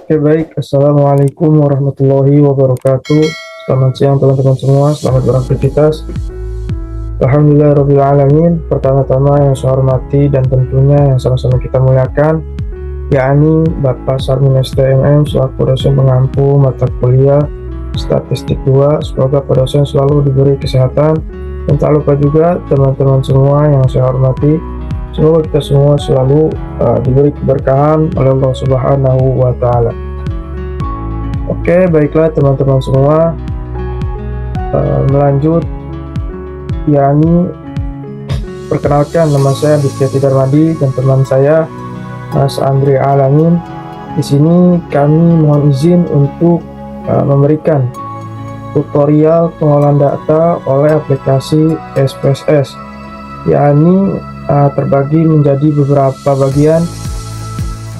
Oke baik, Assalamualaikum warahmatullahi wabarakatuh. Selamat siang teman-teman semua, selamat beraktivitas. Alhamdulillahirrahmanirrahim. Pertama-tama yang saya hormati dan tentunya yang sama-sama kita muliakan, yakni Bapak Sarminesta MM selaku dosen pengampu mata kuliah Statistik 2. Semoga Pak dosen selalu diberi kesehatan, dan tak lupa juga teman-teman semua yang saya hormati, semoga kita semua selalu diberi keberkahan oleh Allah Subhanahu wa Ta'ala. Oke, baiklah teman-teman semua, melanjut, yakni perkenalkan, nama saya Ditya Darmadi dan teman saya Mas Andre Alamin. Di sini kami mohon izin untuk memberikan tutorial pengolahan data oleh aplikasi SPSS, yakni terbagi menjadi beberapa bagian.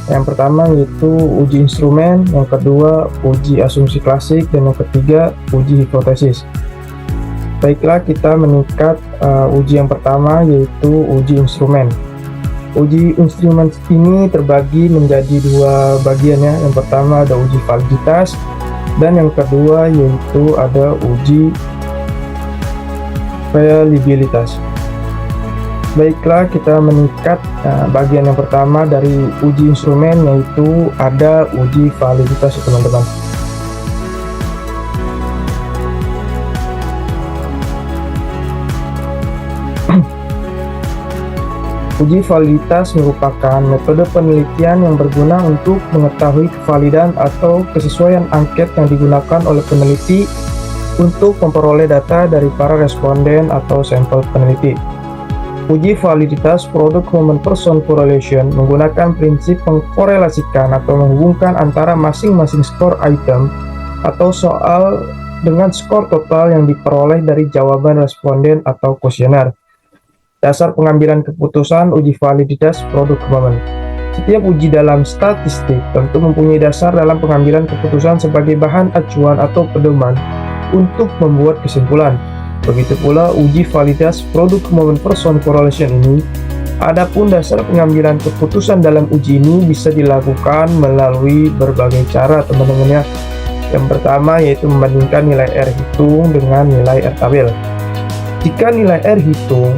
Yang pertama yaitu uji instrumen, yang kedua uji asumsi klasik, dan yang ketiga uji hipotesis. Baiklah, kita meningkat uji yang pertama yaitu uji instrumen. Uji instrumen ini terbagi menjadi dua bagian ya. Yang pertama ada uji validitas, dan yang kedua yaitu ada uji reliabilitas. Baiklah, kita meningkat bagian yang pertama dari uji instrumen, yaitu ada uji validitas teman-teman. Uji validitas merupakan metode penelitian yang berguna untuk mengetahui kevalidan atau kesesuaian angket yang digunakan oleh peneliti untuk memperoleh data dari para responden atau sampel peneliti. Uji validitas Product Human Person Correlation menggunakan prinsip mengkorelasikan atau menghubungkan antara masing-masing skor item atau soal dengan skor total yang diperoleh dari jawaban responden atau kuesioner. Dasar pengambilan keputusan uji validitas Product Human. Setiap uji dalam statistik tentu mempunyai dasar dalam pengambilan keputusan sebagai bahan acuan atau pedoman untuk membuat kesimpulan. Begitu pula uji validitas Product Human Person Correlation ini. Adapun dasar pengambilan keputusan dalam uji ini bisa dilakukan melalui berbagai cara teman-teman ya. Yang pertama yaitu membandingkan nilai R hitung dengan nilai R tabel. Jika nilai R hitung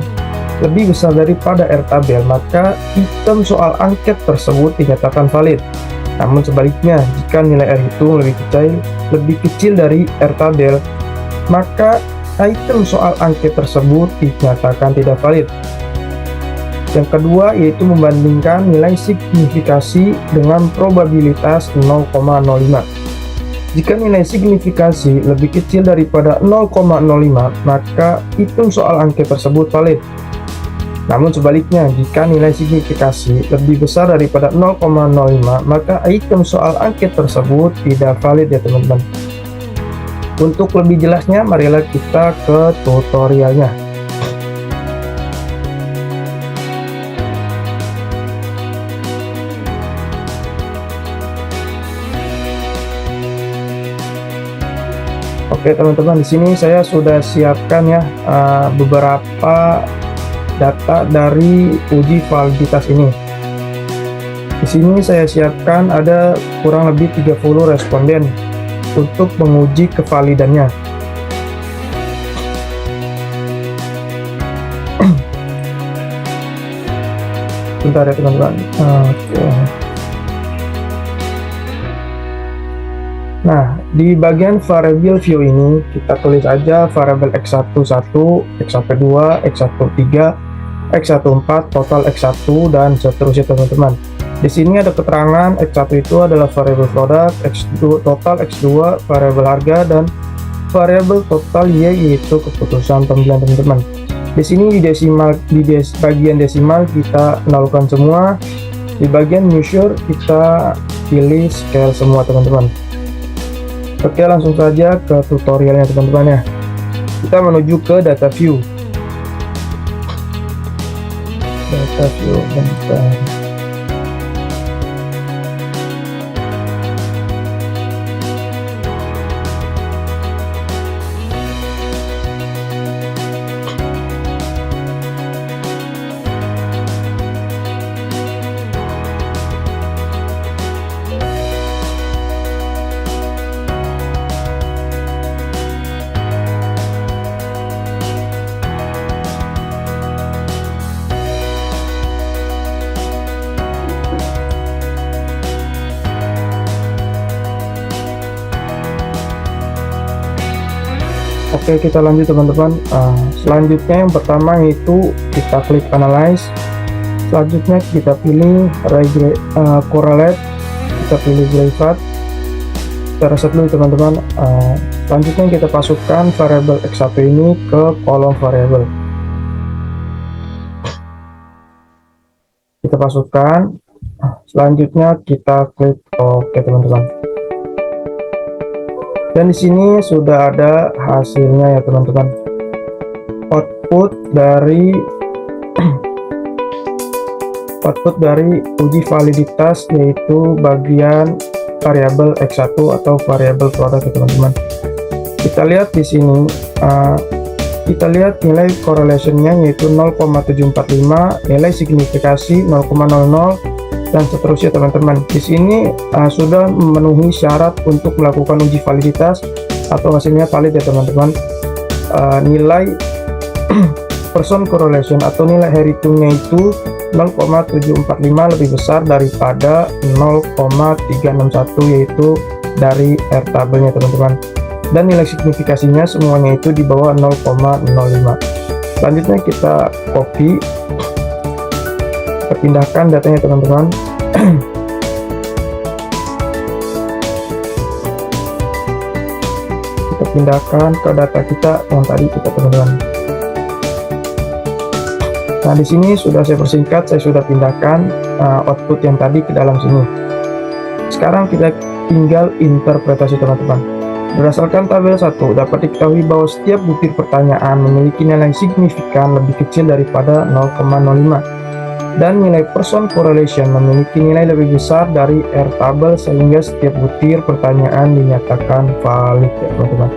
lebih besar daripada R tabel, maka item soal angket tersebut dinyatakan valid. Namun sebaliknya, jika nilai R hitung lebih kecil dari R tabel, maka item soal angket tersebut dinyatakan tidak valid. Yang kedua yaitu membandingkan nilai signifikasi dengan probabilitas 0,05. Jika nilai signifikasi lebih kecil daripada 0,05, maka item soal angket tersebut valid. Namun sebaliknya, jika nilai signifikasi lebih besar daripada 0,05, maka item soal angket tersebut tidak valid ya teman-teman. Untuk lebih jelasnya, marilah kita ke tutorialnya. Oke teman-teman, di sini saya sudah siapkan ya beberapa data dari uji validitas ini. Di sini saya siapkan ada kurang lebih 30 responden untuk menguji kevalidannya. Bentar ya teman-teman. Oke. Nah, di bagian variable view ini kita tulis aja variabel x11, x12, x13, x14, total x1 dan seterusnya teman-teman. Di sini ada keterangan X1 itu adalah variabel produk, X2 total, X2 variabel harga, dan variabel total Y yaitu keputusan pembelian teman-teman. Di sini di bagian desimal kita nolkan semua. Di bagian measure kita pilih scale semua teman-teman. Oke, langsung saja ke tutorialnya teman-teman ya. Kita menuju ke data view. Data view, bentar. Oke, kita lanjut teman-teman. Selanjutnya yang pertama yaitu kita klik analyze. Selanjutnya kita pilih correlate, kita pilih derivat. Kita reset dulu teman-teman. Selanjutnya kita masukkan variabel X1 ini ke kolom variabel. Kita masukkan. Selanjutnya kita klik OK teman-teman. Dan di sini sudah ada hasilnya ya teman-teman. Output dari uji validitas yaitu bagian variabel X1 atau variabel produk ya teman-teman. Kita lihat di sini, kita lihat nilai correlation-nya yaitu 0,745, nilai signifikasi 0,00 dan seterusnya teman-teman. Di sini sudah memenuhi syarat untuk melakukan uji validitas atau hasilnya valid ya teman-teman. Nilai person correlation atau nilai hitungnya itu 0,745 lebih besar daripada 0,361 yaitu dari R tabelnya teman-teman, dan nilai signifikasinya semuanya itu di bawah 0,05. Selanjutnya kita copy, kita pindahkan datanya teman-teman. Kita pindahkan ke data kita yang tadi kita teman-teman. Nah, di sini sudah saya persingkat, saya sudah pindahkan output yang tadi ke dalam sini. Sekarang kita tinggal interpretasi teman-teman. Berdasarkan tabel 1 dapat diketahui bahwa setiap butir pertanyaan memiliki nilai signifikan lebih kecil daripada 0,05. Dan nilai person correlation memiliki nilai lebih besar dari R tabel sehingga setiap butir pertanyaan dinyatakan valid ya teman-teman.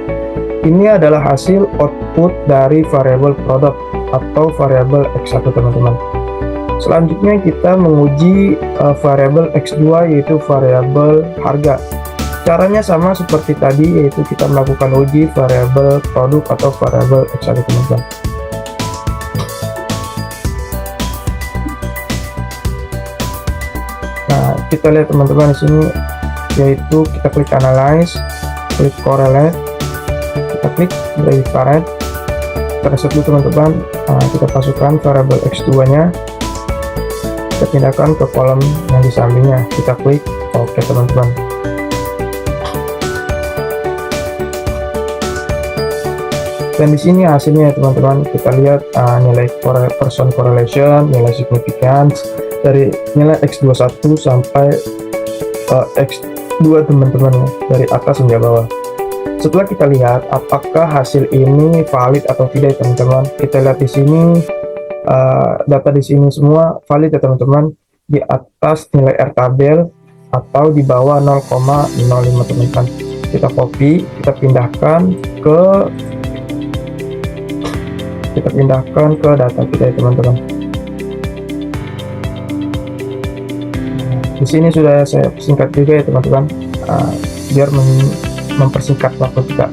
Ini adalah hasil output dari variabel product atau variabel X1 teman-teman. Selanjutnya kita menguji variabel X2 yaitu variabel harga. Caranya sama seperti tadi, yaitu kita melakukan uji variabel produk atau variabel X1 teman-teman. Kita lihat teman-teman di sini, yaitu kita klik analyze, klik correlate, kita klik derivat, kita reset dulu teman-teman. Kita masukkan variabel X2 nya, kita pindahkan ke kolom yang di sampingnya, kita klik OK teman-teman. Dan di sini hasilnya teman-teman, kita lihat nilai person correlation, nilai significance dari nilai X21 sampai X2 teman-teman ya, dari atas hingga bawah. Setelah kita lihat apakah hasil ini valid atau tidak teman-teman, kita lihat di sini data di sini semua valid ya teman-teman, di atas nilai R tabel atau di bawah 0,05 teman-teman. Kita copy, kita pindahkan ke data kita ya teman-teman. Di sini sudah saya singkat juga ya teman-teman, biar mempersingkat waktu kita.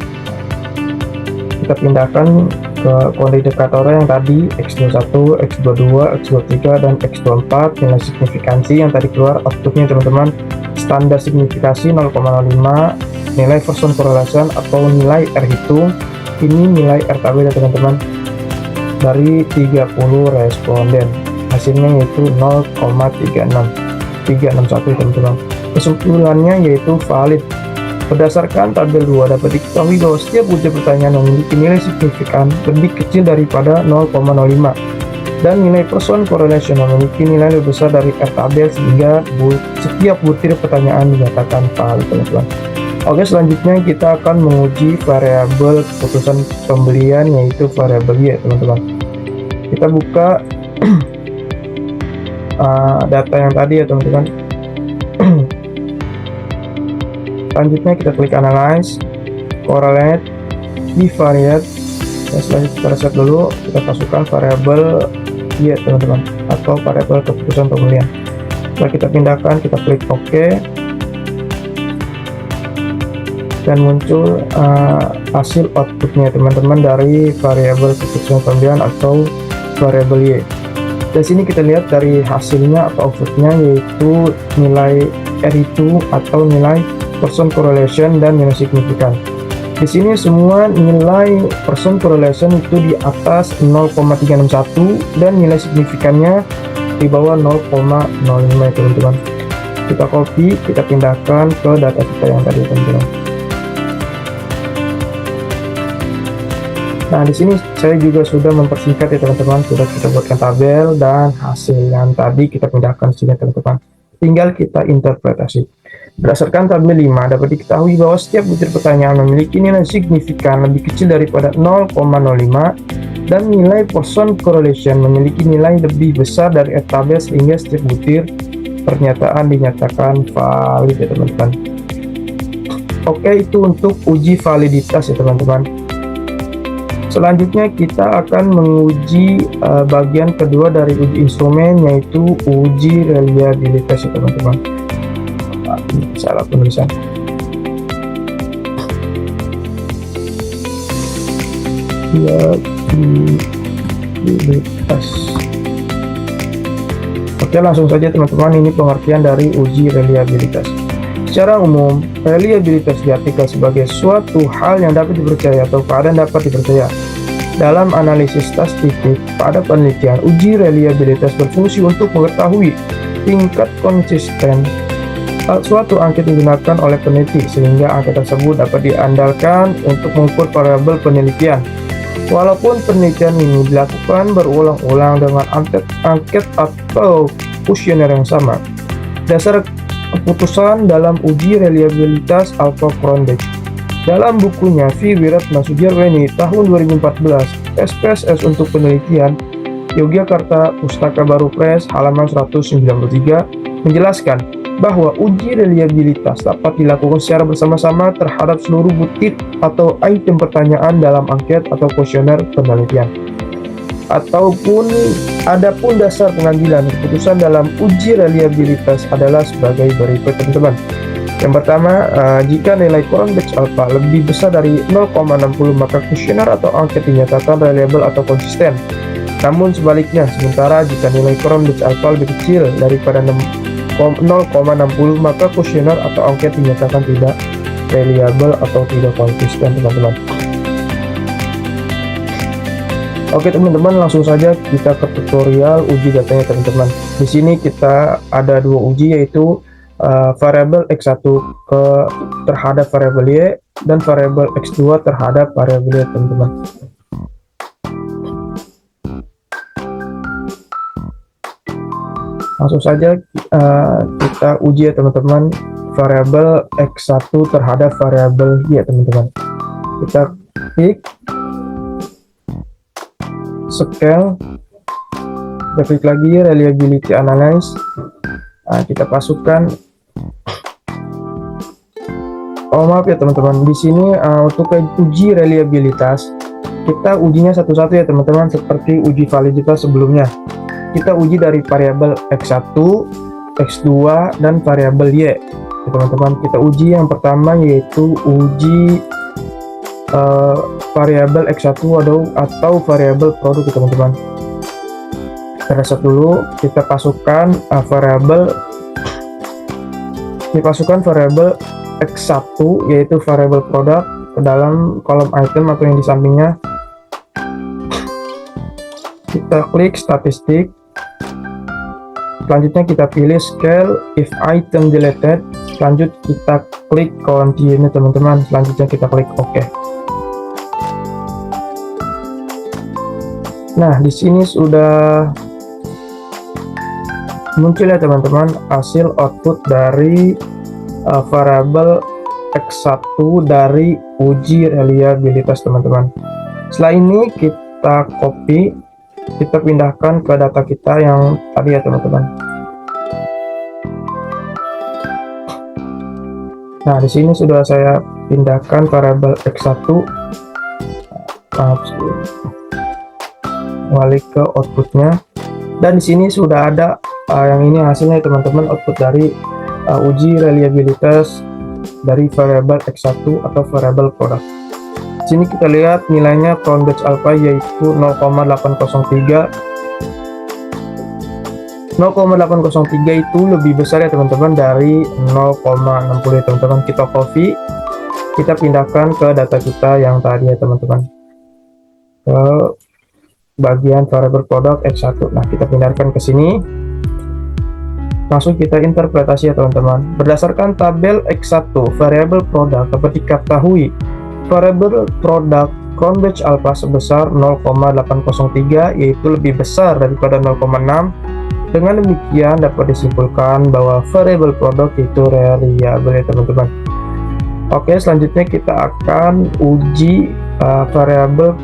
Kita pindahkan ke kode indikator yang tadi X21, X22, X23 dan X24. Nilai signifikansi yang tadi keluar outputnya teman-teman, standar signifikasi 0,05, nilai person correlation atau nilai R hitung, ini nilai R tabel ya teman-teman, dari 30 responden, hasilnya yaitu 0,361 teman-teman. Kesimpulannya yaitu valid. Berdasarkan tabel 2 dapat diketahui bahwa setiap butir pertanyaan memiliki nilai signifikan lebih kecil daripada 0,05 dan nilai person correlation memiliki nilai lebih besar dari R tabel sehingga setiap butir pertanyaan dinyatakan valid teman-teman. Oke, selanjutnya kita akan menguji variabel keputusan pembelian yaitu variabel Y teman-teman. Kita buka data yang tadi ya teman-teman. Selanjutnya kita klik analyze, correlate, bivariate. Selanjutnya kita reset dulu, kita masukkan variabel Y teman-teman atau variabel keputusan pembelian. Setelah kita pindahkan, kita klik OK dan muncul hasil outputnya teman-teman dari variabel keputusan pembelian atau variabel Y. Di sini kita lihat dari hasilnya atau outputnya yaitu nilai R itu atau nilai person correlation dan nilai signifikan. Di sini semua nilai percent correlation itu di atas 0,361 dan nilai signifikannya di bawah 0,05 teman-teman. Kita copy, kita pindahkan ke data kita yang tadi teman-teman. Nah, di sini saya juga sudah mempersingkat ya teman-teman, sudah kita buatkan tabel dan hasil yang tadi kita pindahkan sini teman-teman. Tinggal kita interpretasi. Berdasarkan tabel 5 dapat diketahui bahwa setiap butir pertanyaan memiliki nilai signifikan lebih kecil daripada 0,05 dan nilai Poisson correlation memiliki nilai lebih besar dari tabel sehingga setiap butir pernyataan dinyatakan valid ya teman-teman. Oke, itu untuk uji validitas ya teman-teman. Selanjutnya kita akan menguji bagian kedua dari uji instrumen, yaitu uji reliabilitas ya teman-teman. Salah penulisan. Reliabilitas. Oke, langsung saja teman-teman, ini pengertian dari uji reliabilitas. Secara umum, reliabilitas diartikan sebagai suatu hal yang dapat dipercaya atau keadaan dapat dipercaya. Dalam analisis statistik pada penelitian, uji reliabilitas berfungsi untuk mengetahui tingkat konsisten suatu angket digunakan oleh peneliti, sehingga angket tersebut dapat diandalkan untuk mengukur variabel penelitian. Walaupun penelitian ini dilakukan berulang-ulang dengan angket atau kuesioner yang sama. Dasar keputusan dalam uji reliabilitas Alpha Cronbach. Dalam bukunya V. Wiratna Sujarweni tahun 2014, SPSS untuk penelitian, Yogyakarta, Pustaka Baru Press, halaman 193, menjelaskan bahwa uji reliabilitas dapat dilakukan secara bersama-sama terhadap seluruh butir atau item pertanyaan dalam angket atau kuesioner penelitian. Adapun dasar pengambilan keputusan dalam uji reliabilitas adalah sebagai berikut teman-teman. Yang pertama, jika nilai Cronbach alpha lebih besar dari 0,60 maka kuesioner atau angket dinyatakan reliable atau konsisten. Namun sebaliknya, sementara jika nilai Cronbach alpha lebih kecil daripada 0,60 maka kuesioner atau angket dinyatakan tidak reliable atau tidak konsisten teman-teman. Oke teman-teman, langsung saja kita ke tutorial uji datanya teman-teman. Di sini kita ada dua uji, yaitu variabel X1 terhadap variabel Y dan variabel X2 terhadap variabel Y teman-teman. Langsung saja kita uji ya teman-teman, variabel X1 terhadap variabel Y teman-teman. Kita klik scale, kita klik lagi reliability analysis. Nah, kita masukkan, maaf ya teman-teman, di sini untuk uji reliabilitas kita ujinya satu-satu ya teman-teman, seperti uji validitas sebelumnya. Kita uji dari variabel X1, X2 dan variabel Y ya, teman-teman. Kita uji yang pertama, yaitu uji variabel X1 atau variabel produk ya, teman-teman. Kita reset dulu, kita pasukkan variabel X1 yaitu variabel produk ke dalam kolom item atau yang di sampingnya. Kita klik statistik, selanjutnya kita pilih scale if item deleted, lanjut kita klik continue teman-teman, selanjutnya kita klik OK. Nah, di sini sudah muncul ya teman-teman hasil output dari variabel X1 dari uji reliabilitas teman-teman. Setelah ini kita copy, kita pindahkan ke data kita yang tadi ya teman-teman. Nah, di sini sudah saya pindahkan variabel X1, balik ke outputnya, dan di sini sudah ada yang ini hasilnya teman-teman, output dari uji reliabilitas dari variabel X1 atau variabel produk. Di sini kita lihat nilainya Cronbach alpha yaitu 0,803. 0,803 itu lebih besar ya teman-teman dari 0,60 ya teman-teman. Kita copy, kita pindahkan ke data kita yang tadi ya teman-teman, ke bagian variable product X1. Nah, kita pindahkan ke sini, langsung kita interpretasi ya teman-teman. Berdasarkan tabel X1 variable product dapat diketahui variable product crown batch alpha sebesar 0,803, yaitu lebih besar daripada 0,6. Dengan demikian dapat disimpulkan bahwa variable product itu variabel ya teman-teman. Oke, selanjutnya kita akan uji variabel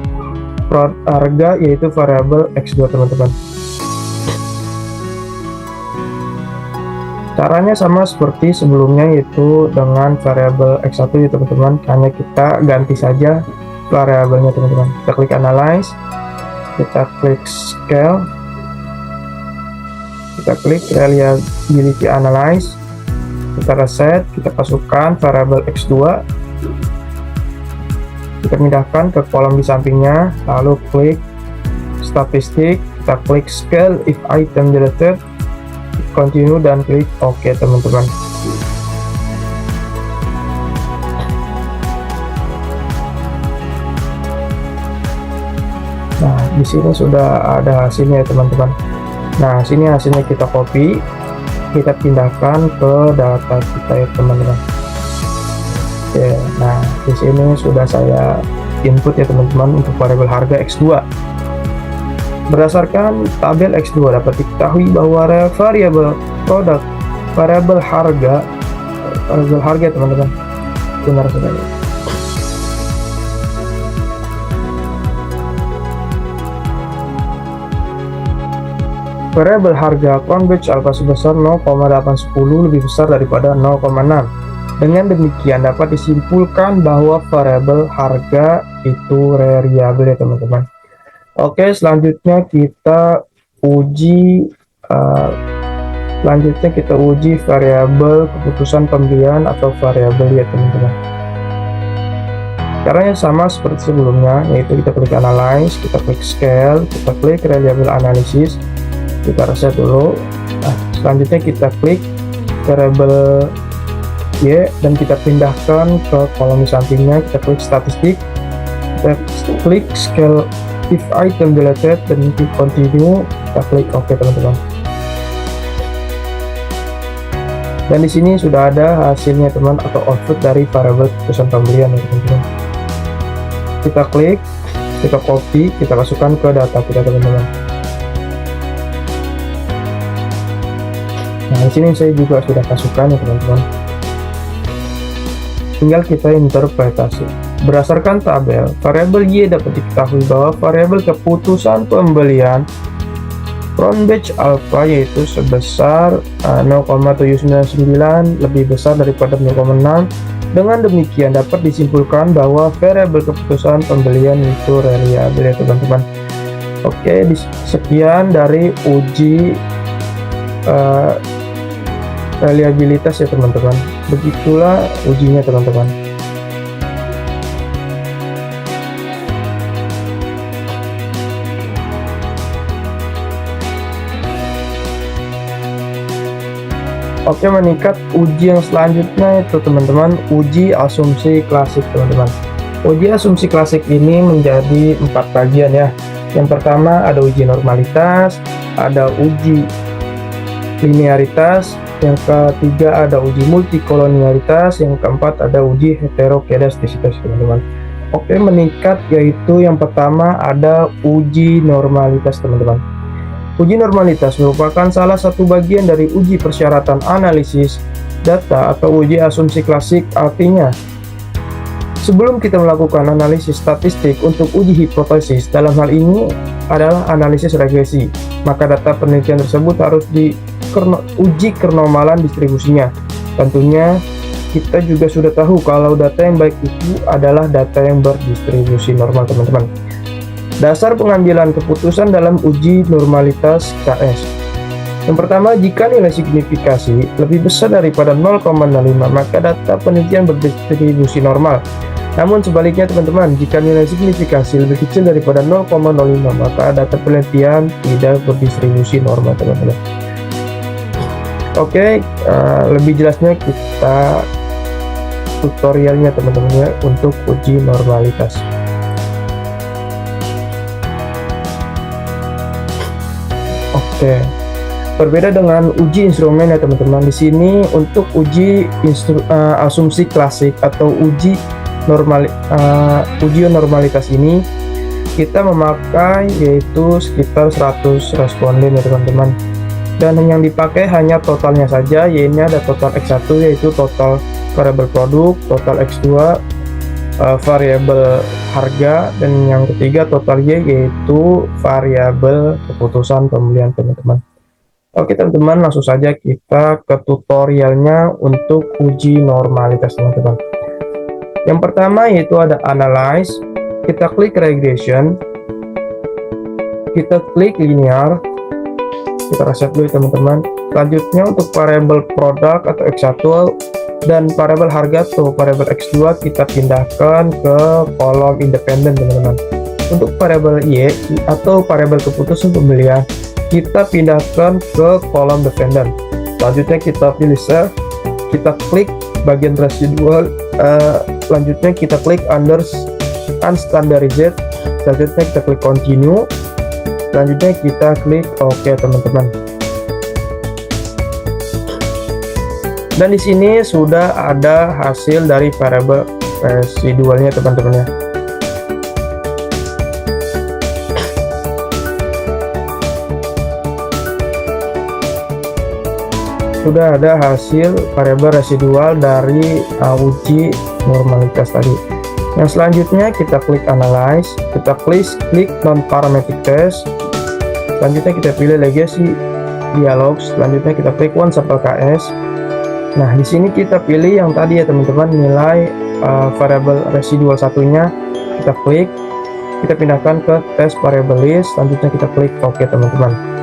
harga, yaitu variabel X2 teman-teman. Caranya sama seperti sebelumnya, yaitu dengan variabel X1 ya teman-teman, hanya kita ganti saja variabelnya teman-teman. Kita klik analyze, kita klik scale, kita klik reliability analyze, kita reset, kita masukkan variabel X2, kita pindahkan ke kolom di sampingnya, lalu klik statistik, kita klik scale if item deleted, continue dan klik OK teman-teman. Nah, di sini sudah ada hasilnya ya teman-teman. Nah, sini hasilnya kita copy, kita pindahkan ke data kita ya teman-teman. Oke, nah di sini sudah saya input ya teman-teman untuk variabel harga X2. Berdasarkan tabel X2 dapat diketahui bahwa variabel produk variabel harga teman-teman, benar sekali. Variabel harga crown batch alpha sebesar 0,810 lebih besar daripada 0,6. Dengan demikian dapat disimpulkan bahwa variabel harga itu variabel ya teman-teman. Oke, selanjutnya kita uji variabel keputusan pembelian atau variabel ya teman-teman. Caranya sama seperti sebelumnya, yaitu kita klik analyze, kita klik scale, kita klik reliable analysis, kita reset dulu. Nah, selanjutnya kita klik variabel Y dan kita pindahkan ke kolom di sampingnya, kita klik statistik, kita klik scale if item deleted dan klik continue, kita klik OK teman-teman. Dan di sini sudah ada hasilnya teman, atau output dari variabel keputusan pembelian ya teman-teman. Kita klik, kita copy, kita masukkan ke data kita teman-teman. Nah, di sini saya juga sudah masukkan ya teman-teman. Tinggal kita interpretasi. Berdasarkan tabel, variabel Y dapat diketahui bahwa variabel keputusan pembelian crown batch alpha yaitu sebesar 0,799 lebih besar daripada 0,6. Dengan demikian dapat disimpulkan bahwa variabel keputusan pembelian itu variabel ya teman-teman. Oke, sekian dari uji reliabilitas ya teman-teman. Begitulah ujinya teman-teman. Oke, meningkat uji yang selanjutnya itu teman-teman, uji asumsi klasik teman-teman. Uji asumsi klasik ini menjadi 4 bagian ya. Yang pertama ada uji normalitas, ada uji linearitas, yang ketiga ada uji multikolonialitas, yang keempat ada uji heterokedastisitas teman-teman. Oke, meningkat yaitu yang pertama ada uji normalitas teman-teman. Uji normalitas merupakan salah satu bagian dari uji persyaratan analisis data atau uji asumsi klasik. Artinya, sebelum kita melakukan analisis statistik untuk uji hipotesis, dalam hal ini adalah analisis regresi, maka data penelitian tersebut harus diuji kenormalan distribusinya. Tentunya kita juga sudah tahu kalau data yang baik itu adalah data yang berdistribusi normal teman-teman. Dasar pengambilan keputusan dalam uji normalitas KS. Yang pertama, jika nilai signifikasi lebih besar daripada 0,05 maka data penelitian berdistribusi normal. Namun sebaliknya teman-teman, jika nilai signifikasi lebih kecil daripada 0,05 maka data penelitian tidak berdistribusi normal teman-teman. Oke, lebih jelasnya kita tutorialnya teman-teman ya untuk uji normalitas. Oke. Berbeda dengan uji instrumen ya teman-teman. Di sini untuk uji asumsi klasik atau uji normalitas ini kita memakai yaitu sekitar 100 responden ya teman-teman. Dan yang dipakai hanya totalnya saja, yaitu ada total X1 yaitu total variabel produk, total X2 variabel harga, dan yang ketiga total Y yaitu variabel keputusan pembelian teman-teman. Oke teman-teman, langsung saja kita ke tutorialnya untuk uji normalitas teman-teman. Yang pertama yaitu ada analyze, kita klik regression, kita klik linear, kita reset dulu teman-teman. Selanjutnya untuk variabel produk atau X1 dan variabel harga atau variabel X2 kita pindahkan ke kolom independen teman-teman. Untuk variabel Y atau variabel keputusan pembelian kita pindahkan ke kolom dependen. Selanjutnya kita pilih cell, kita klik bagian residual, selanjutnya kita klik unstandarized, selanjutnya kita klik continue, selanjutnya kita klik OK teman-teman. Dan di sini sudah ada hasil dari variabel residualnya teman-teman ya. Sudah ada hasil variabel residual dari uji normalitas tadi. Yang selanjutnya kita klik analyze, kita klik non parametric test, selanjutnya kita pilih legacy dialog, selanjutnya kita klik one sample KS. Nah di sini kita pilih yang tadi ya teman-teman, nilai variabel residual satunya kita klik, kita pindahkan ke test variable list, selanjutnya kita klik OK teman-teman.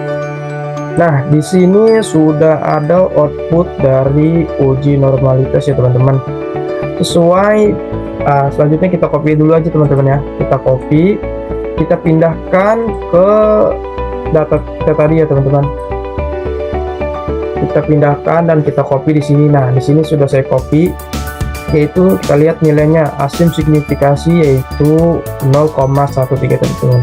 Nah, di sini sudah ada output dari uji normalitas ya teman-teman. Sesuai selanjutnya kita copy dulu aja teman-teman ya. Kita copy, kita pindahkan ke data tadi ya teman-teman. Kita pindahkan dan kita copy di sini. Nah, di sini sudah saya copy, yaitu kita lihat nilainya asim signifikasi yaitu 0,13 teman-teman.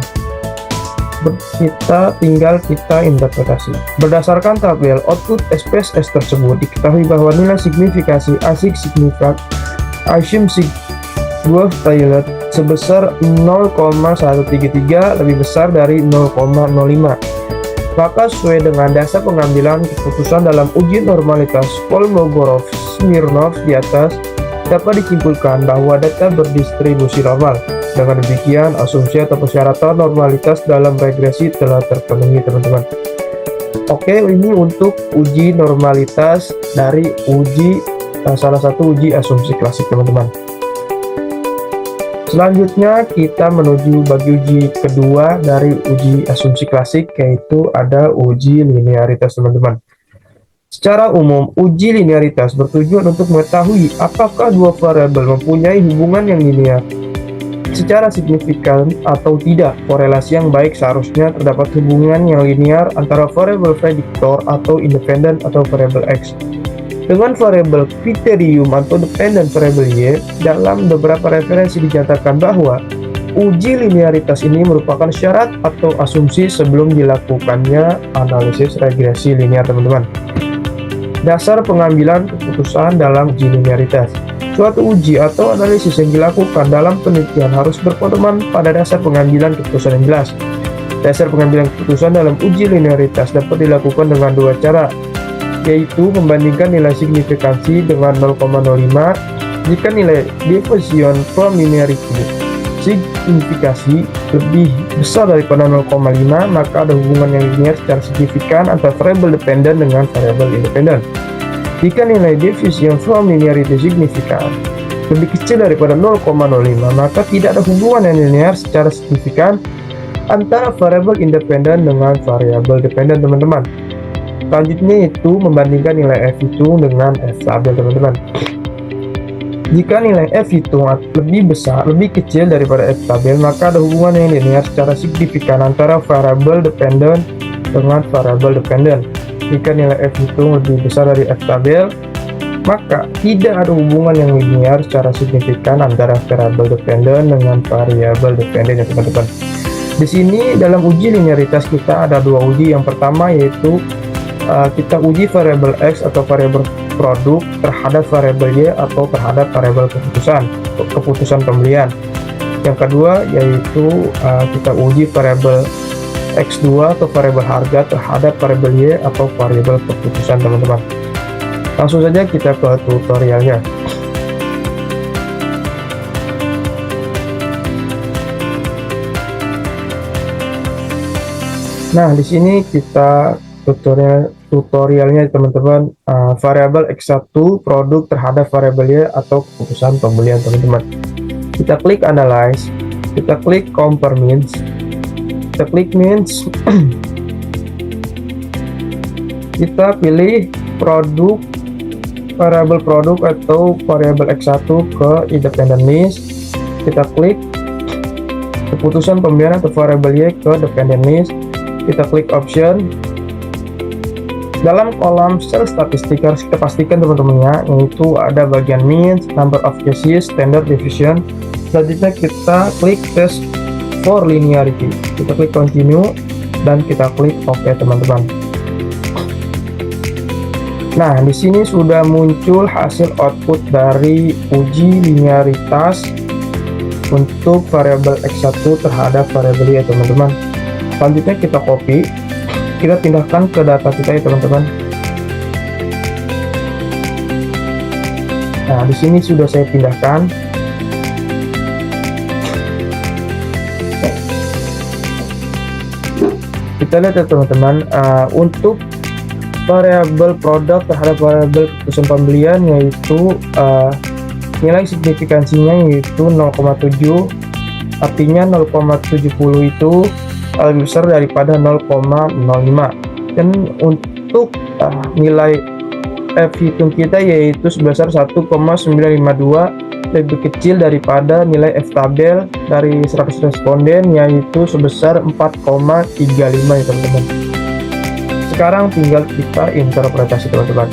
Kita tinggal kita interpretasi. Berdasarkan tabel output SPSS tersebut diketahui bahwa nilai signifikasi asik signifikan asim signifikan Taylor sebesar 0,133 lebih besar dari 0,05. Maka sesuai dengan dasar pengambilan keputusan dalam uji normalitas Kolmogorov-Smirnov di atas, dapat disimpulkan bahwa data berdistribusi normal. Dengan demikian, asumsi atau persyaratan normalitas dalam regresi telah terpenuhi teman-teman. Oke, ini untuk uji normalitas dari salah satu uji asumsi klasik teman-teman. Selanjutnya kita menuju bagi uji kedua dari uji asumsi klasik, yaitu ada uji linearitas teman-teman. Secara umum, uji linearitas bertujuan untuk mengetahui apakah dua variabel mempunyai hubungan yang linear secara signifikan atau tidak. Korelasi yang baik seharusnya terdapat hubungan yang linear antara variabel prediktor atau independen atau variabel X dengan variabel kriterium atau dependent variabel Y. Dalam beberapa referensi dinyatakan bahwa uji linearitas ini merupakan syarat atau asumsi sebelum dilakukannya analisis regresi linear teman-teman. Dasar pengambilan keputusan dalam uji linearitas. Suatu uji atau analisis yang dilakukan dalam penelitian harus berpedoman pada dasar pengambilan keputusan yang jelas. Dasar pengambilan keputusan dalam uji linearitas dapat dilakukan dengan dua cara, yaitu membandingkan nilai signifikansi dengan 0,05. Jika nilai deviation from linearity signifikasi lebih besar daripada 0,5, maka ada hubungan yang linear secara signifikan antara variabel dependen dengan variabel independen. Jika nilai deviation from linearity signifikan lebih kecil daripada 0,05, maka tidak ada hubungan yang linear secara signifikan antara variabel independen dengan variabel dependen teman-teman. Selanjutnya itu membandingkan nilai F hitung dengan F tabel teman-teman. Jika nilai F hitung lebih besar, lebih kecil daripada F tabel, maka ada hubungan yang linear secara signifikan antara variabel dependen dengan variabel dependen. Jika nilai F hitung lebih besar dari F tabel, maka tidak ada hubungan yang linear secara signifikan antara variabel dependen dengan variabel dependen ya teman-teman. Di sini dalam uji linearitas kita ada dua uji. Yang pertama yaitu kita uji variabel X atau variabel produk terhadap variabel Y atau terhadap variabel keputusan pembelian. Yang kedua yaitu kita uji variabel X2 atau variabel harga terhadap variabel Y atau variabel keputusan teman-teman. Langsung saja kita ke tutorialnya. Nah, di sini kita tutorialnya teman-teman, variabel X1 produk terhadap variabel Y atau keputusan pembelian teman-teman. Kita klik analyze, kita klik compare means, kita klik means, kita pilih produk, variabel produk atau variabel X1 ke independent list, kita klik keputusan pembelian atau variabel Y ke dependent list, kita klik option. Dalam kolom sel statistik harus kita pastikan teman-temannya, yaitu ada bagian means, number of cases, standard deviation. Selanjutnya kita klik test for linearity, kita klik continue dan kita klik OK teman-teman. Nah, di sini sudah muncul hasil output dari uji linearitas untuk variabel X1 terhadap variabel Y teman-teman. Selanjutnya kita copy, kita pindahkan ke data kita ya teman-teman. Nah, di sini sudah saya pindahkan. Kita lihat ya teman-teman, untuk variabel produk terhadap variabel keputusan pembelian yaitu nilai signifikansinya yaitu 0,7, artinya 0,70 itu lebih besar daripada 0,05. Dan untuk nilai F hitung kita yaitu sebesar 1,952, lebih kecil daripada nilai F tabel dari 100 responden yaitu sebesar 4,35 ya teman-teman. Sekarang tinggal kita interpretasi teman-teman.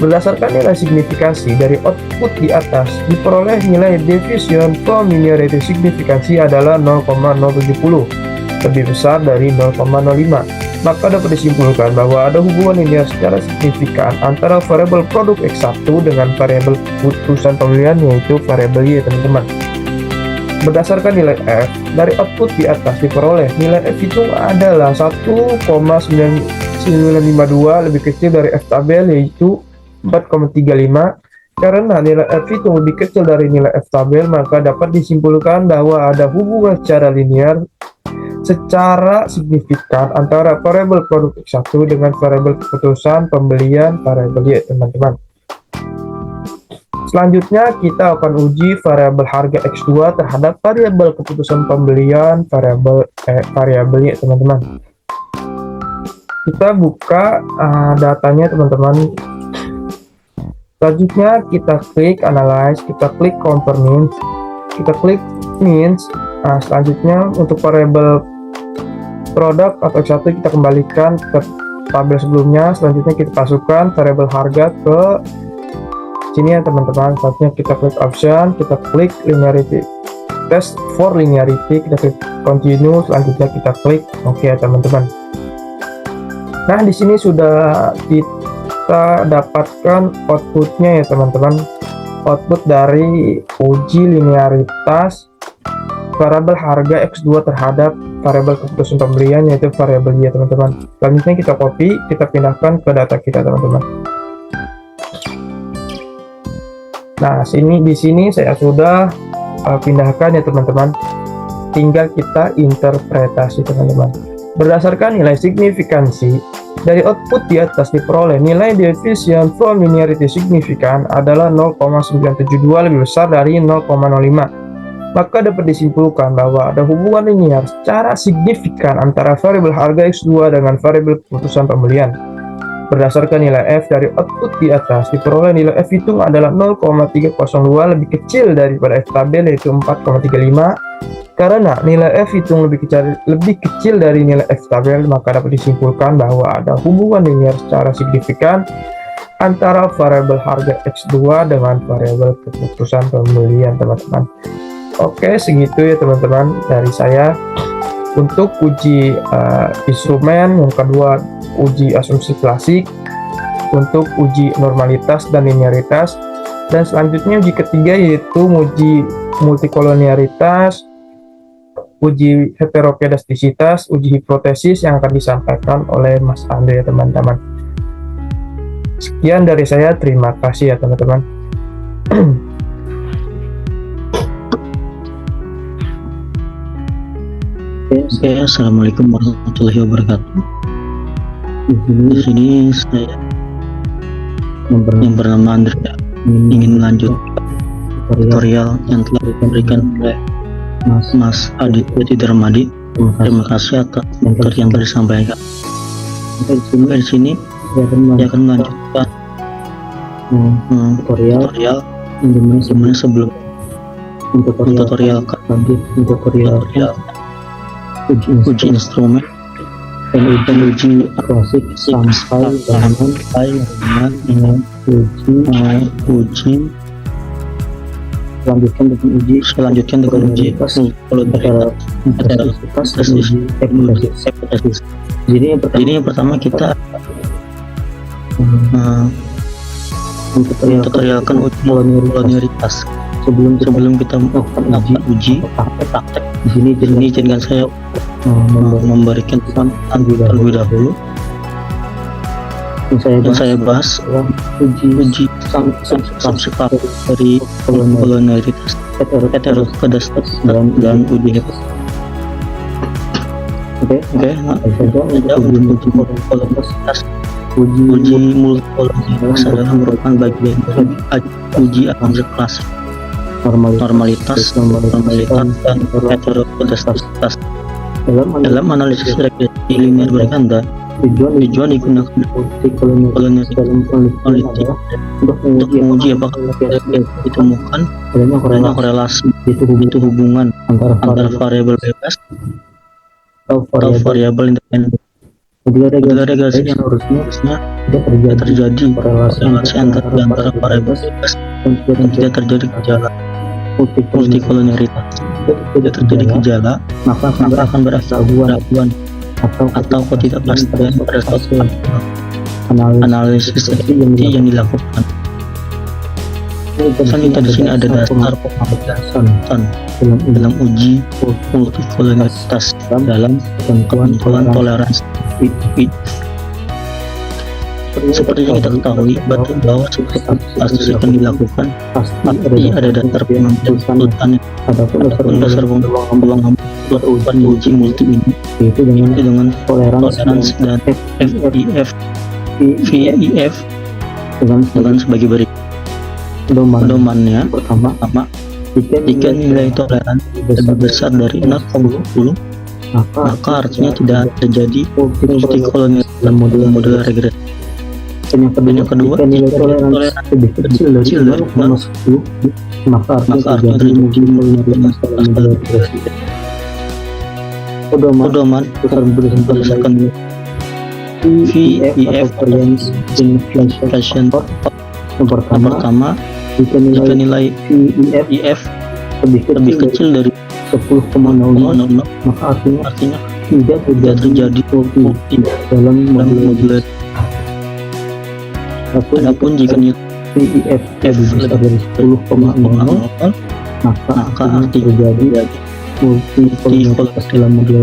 Berdasarkan nilai signifikansi dari output di atas, diperoleh nilai deviation from linearity signifikansi adalah 0,070, lebih besar dari 0,05. Maka dapat disimpulkan bahwa ada hubungan linear secara signifikan antara variabel produk X1 dengan variabel keputusan pembelian yaitu variabel Y teman-teman. Berdasarkan nilai F dari output di atas diperoleh nilai F itu adalah 1,952 lebih kecil dari F tabel yaitu 4,35. Karena nilai F itu lebih kecil dari nilai F tabel, maka dapat disimpulkan bahwa ada hubungan secara linear secara signifikan antara variabel produk X1 dengan variabel keputusan pembelian variabel Y teman-teman. Selanjutnya kita akan uji variabel harga X2 terhadap variabel keputusan pembelian variabel Y teman-teman. Kita buka datanya teman-teman. Selanjutnya kita klik analyze, kita klik compare means, kita klik means. Selanjutnya untuk variabel produk atau X1 kita kembalikan ke tabel sebelumnya. Selanjutnya kita masukkan variabel harga ke sini ya teman-teman. Selanjutnya kita klik option, kita klik linearity, test for linearity, kita klik continue. Selanjutnya kita klik OK ya teman-teman. Nah, di sini sudah kita dapatkan outputnya ya teman-teman. Output dari uji linearitas variabel harga X2 terhadap variabel keputusan pembelian yaitu variabel Y teman-teman. Selanjutnya kita copy, kita pindahkan ke data kita teman-teman. Nah, di sini saya sudah pindahkan ya teman-teman. Tinggal kita interpretasi teman-teman. Berdasarkan nilai signifikansi dari output di atas diperoleh nilai deviation from linearity signifikan adalah 0,972 lebih besar dari 0,05. Maka dapat disimpulkan bahwa ada hubungan linear secara signifikan antara variabel harga X2 dengan variabel keputusan pembelian. Berdasarkan nilai F dari output di atas diperoleh nilai F hitung adalah 0,302 lebih kecil daripada F tabel yaitu 4,35. Karena nilai F hitung lebih kecil dari nilai F tabel, maka dapat disimpulkan bahwa ada hubungan linear secara signifikan antara variabel harga X2 dengan variabel keputusan pembelian, teman-teman. Oke, segitu ya teman-teman dari saya untuk uji instrumen. Yang kedua, uji asumsi klasik, untuk uji normalitas dan linearitas, dan selanjutnya uji ketiga yaitu uji multikolonialitas, uji heterokedastisitas, uji hipotesis yang akan disampaikan oleh Mas Andre ya teman-teman. Sekian dari saya, terima kasih ya teman-teman. Oke, assalamualaikum warahmatullahi wabarakatuh. Di sini saya yang bernama Andre ingin lanjut tutorial yang telah diberikan oleh Mas Aditya Tidarmadi. Terima kasih atas materi yang telah disampaikan. Di sini saya akan melanjutkan tutorial dimana sebelum tutorial uji instrumen dan uji klasik sampai dengan uji selanjutkan dengan uji hipotesis. Jadi yang pertama kita tutorialkan uji linearitas. Sebelum kita melakukan uji praktek, di sini izinkan saya memberikan terlebih dahulu yang saya bahas uji asumsi dari linearitas, heterokedastisitas dan uji hipotesis. Uji multikolonialitas adalah merupakan bagian dari uji asumsi klasik, normalitas dan heterokedastisitas. Dalam analisis regresi linear berganda, tujuan digunakan multikolonialitas untuk menguji apakah ditemukan adanya korelasi itu hubungan antara variabel bebas atau variabel independen. Ketika regresi harusnya tidak terjadi korelasi antara variabel bebas dan tidak terjadi gejala multikolonialitas. Tidak terjadi gejala, maka akan berakhir keraguan atau ketidakpastian pada suatu analisis yang dilakukan. Selanjutnya di sini ada dasar pembahasan dalam uji multikolonialitas dalam ketentuan toleransi. Seperti yang kita ketahui, bahwa kasus akan dilakukan pasti ada dasar pengambilan keputusan. Adapun dasar pengambilan keputusan uji multi ini yaitu dengan toleransi dan VIF dengan sebagai berikut. Pedomannya pertama, jika nilai toleransi lebih besar dari 0,20, maka artinya tidak terjadi multikolonialitas dalam model regresi. Yang kedua, nilai toleransi lebih kecil dari 0,10, maka artinya terjadi multikolonialitas dalam model regresi. Pedoman berdasarkan VIF inflation. Yang pertama, jika nilai VIF lebih kecil dari 10,00, maka artinya tidak terjadi multi dalam model. Adapun jika nilai VIF lebih dari 10,00, maka artinya terjadi multikolonialitas dalam model.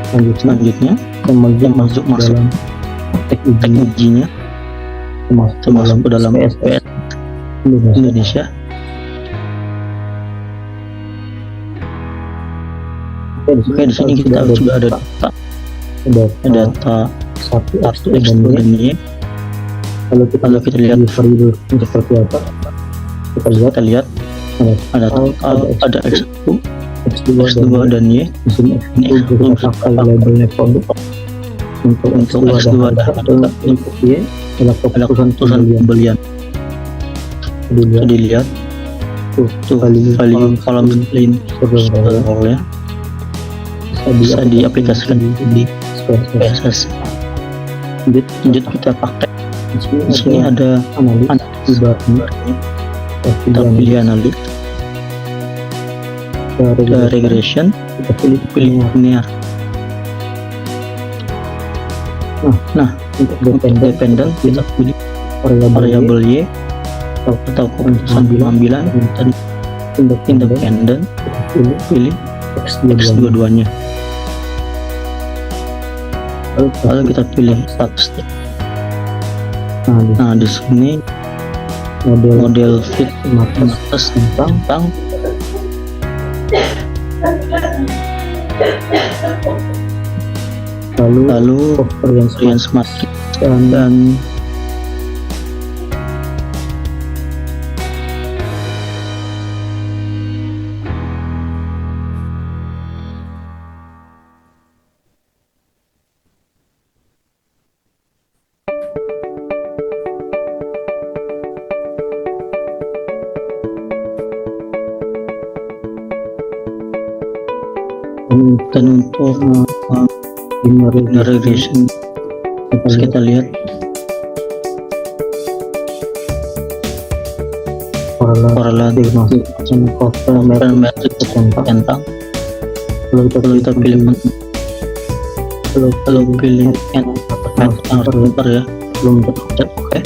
Selanjutnya yang masuk teknik ujinya termasuk ke dalam SPS Indonesia. Oke, di sini kita juga ada data satu X2 dan Y. Kalau kita lihat seperti apa, kita lihat ada X1, X2 dan Y. Ini belum pakai labelnya produk. Untuk X2 adalah untuk Y adalah keputusan pembelian. Dilihat tuh value kolom lain oleh bisa diaplikasikan di PSS. Lanjut kita pakai. Di sini ada analis baru. Kita pilih analis. Regression. Kita pilih linear. Nah, untuk dependent kita pilih variabel Y atau keputusan pengambilan, dan independent pilih X dua-duanya. Lalu kita pilih statistik. Nah, di sini model fit matrices tentang lalu variance matrix dan untuk linear regression kita lihat korelasi matrix tentang lalu kita pilih paper ya, belum tercet. Oke,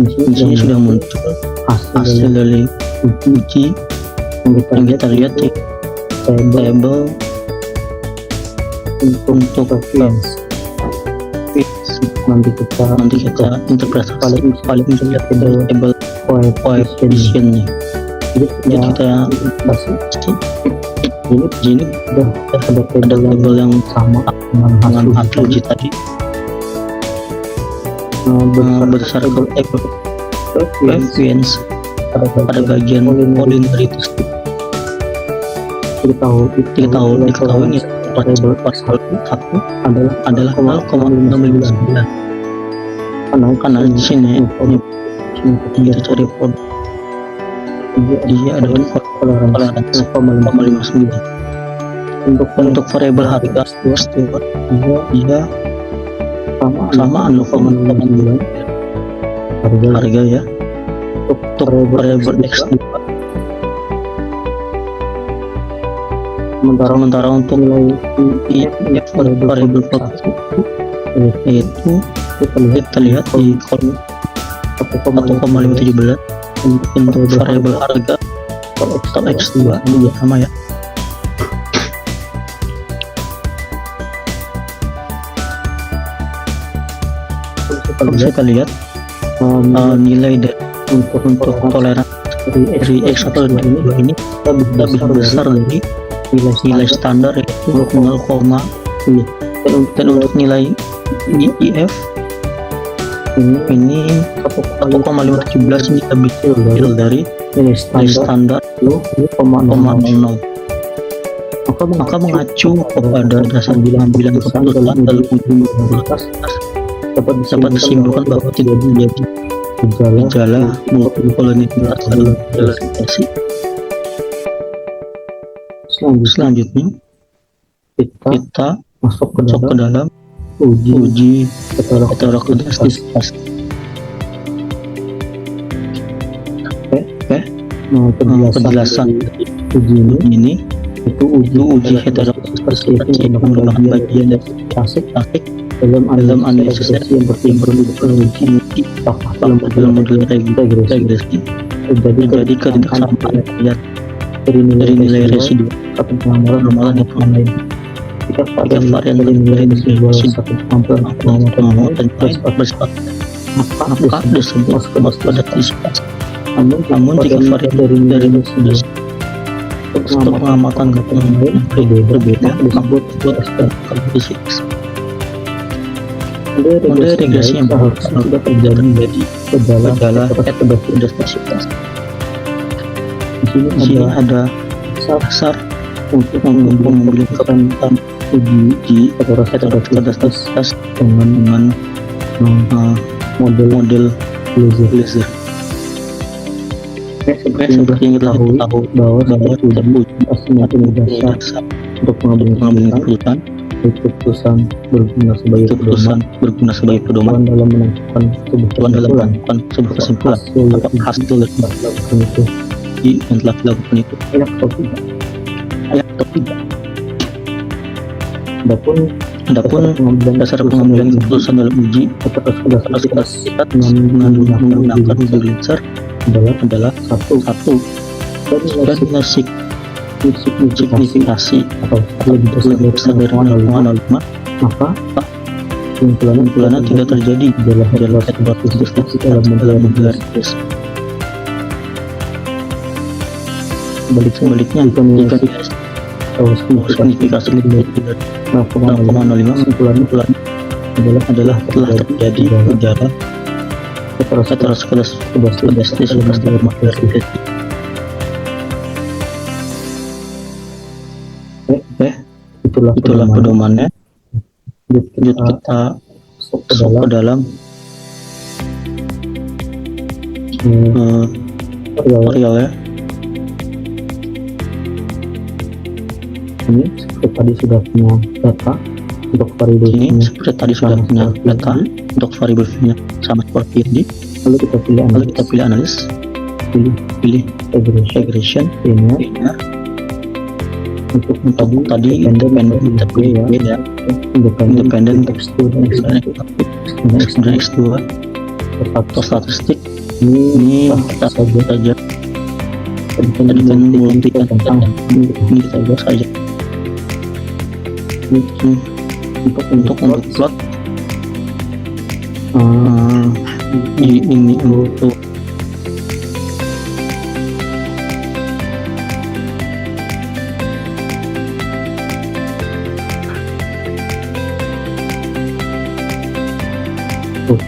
di sini sudah muncul hasil dari uji yang kita lihat di table untuk variance. Nanti kita interpretasi paling lihat table coefficient-nya. Jadi kita ini ada table yang sama dengan hasil uji tadi. Berdasarkan coefficient pada bagian linearitas diketahui variabel pasal 1 adalah 0,659. Karena di sini kita cari produk dia adalah toleransi 0,59. Untuk variabel harga dia sama 0,9 harga ya. Untuk variabel X sementara untuk nilai variabel yaitu kita lihat di kolom 1,517. Untuk variabel harga atau X2 juga sama ya. Kita lihat nilai untuk toleransi dari X atau dari ini lebih besar dari nilai standar yaitu 0, dan untuk nilai IF ini 1,517 ini lebih kecil dari nilai standar 0,00. Maka mengacu kepada dasar pengambilan keputusan dalam uji dapat disimpulkan bahwa tidak terjadi gejala multikolonialitas dalam relasi. Selanjutnya kita masuk ke dalam uji heterogeneisitas. Penjelasan uji ini itu uji heterogeneisitas yang merupakan bagian dari klasik dalam analisis yang perlu diuji dalam model regresi. Jadi ketidaksamaan dari nilai residu atau pengamalan yang lain. Jika varian dari nilai residu pengamal dan bersifat maka disebut pada disipasi. Namun jika varian dari residu untuk pengamatan lain berbeda disebut disipasi. Model regresi yang seharusnya tidak terjadi adalah heterogeneisitas. Di sini ada dasar untuk mengambil kepentingan uji heterogeneisitas dengan model laser. Seperti yang kita tahu bahwa uji pasti menjadi dasar untuk mengambil keputusan. Itu putusan berguna sebagai pedoman dalam menentukan sebuah kesimpulan atau hasil yang telah dilakukan itu layak atau tidak. Adapun dasar pengambilan keputusan dalam uji atas menggunakan uji Gleacher adalah satu dan nilai signifikasi atau lebih besar dari 0,05, maka kesimpulannya tidak terjadi dalam menggelar tes. Sebaliknya, jika signifikasi lebih dari 0,05, kesimpulan adalah telah terjadi gejala heterosklerosis dalam menggelar tes. Itulah pedomannya. Kita masuk ke dalam tutorial ya. Ini seperti tadi sudah punya data untuk variabelnya sama seperti ini. Lalu kita pilih analis, pilih regression linear. Untuk tadi independen X2 atau statistik ini kita saja tadi kan membuktikan tentang ini kita buat saja untuk plot ini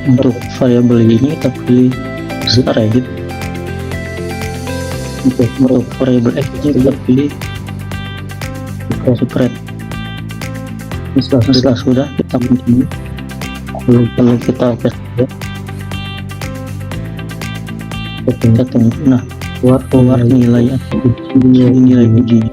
untuk variabel ini kita pilih spread. Untuk variabel X kita pilih spread. Setelah sudah kita continue, lalu kita tes ya. Kita tunggu. Nah, keluar nilai ujinya.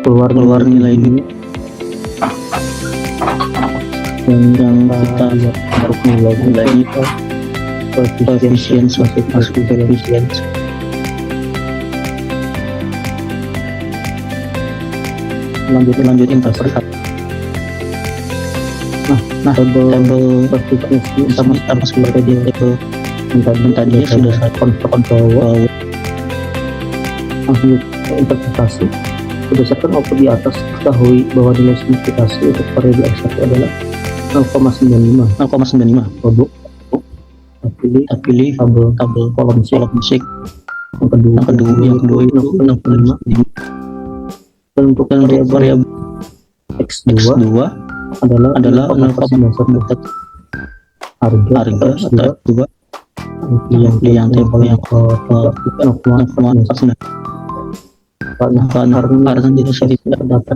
Keluar nilai ini yang kita taruh nilai itu koefisien lanjut interpretasi. Nah tabel sama seperti di table yang tadinya sudah saya kontrol langsung interpretasi. Berdasarkan output di atas, ketahui bahwa nilai signifikasi untuk variabel X1 adalah 0,95. Produk. Kita pilih tabel kolom C. Yang kedua itu 0,5. Dan untuk variabel X2 adalah 0,94. Harga atau X2 yang tabel yang 0,49. Karena tidak sedikit terdapat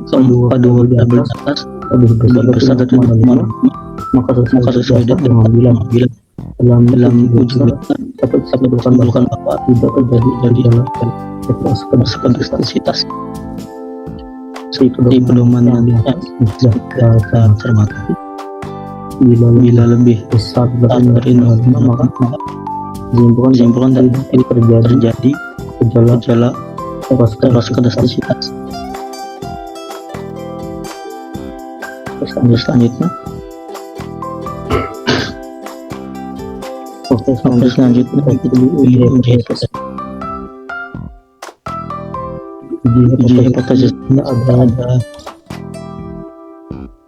kedua tabel atas lebih besar dari 0,5, maka sesuai dengan pengambilan dalam uji dapat bukan bahwa tidak terjadi dalam heterosklerosis. Si pedoman yang kita cermati bila lebih besar dari 0,5, maka kesimpulan tidak terjadi gejala heterosklerosis. Selanjutnya kita pilih uji hipotesisnya ada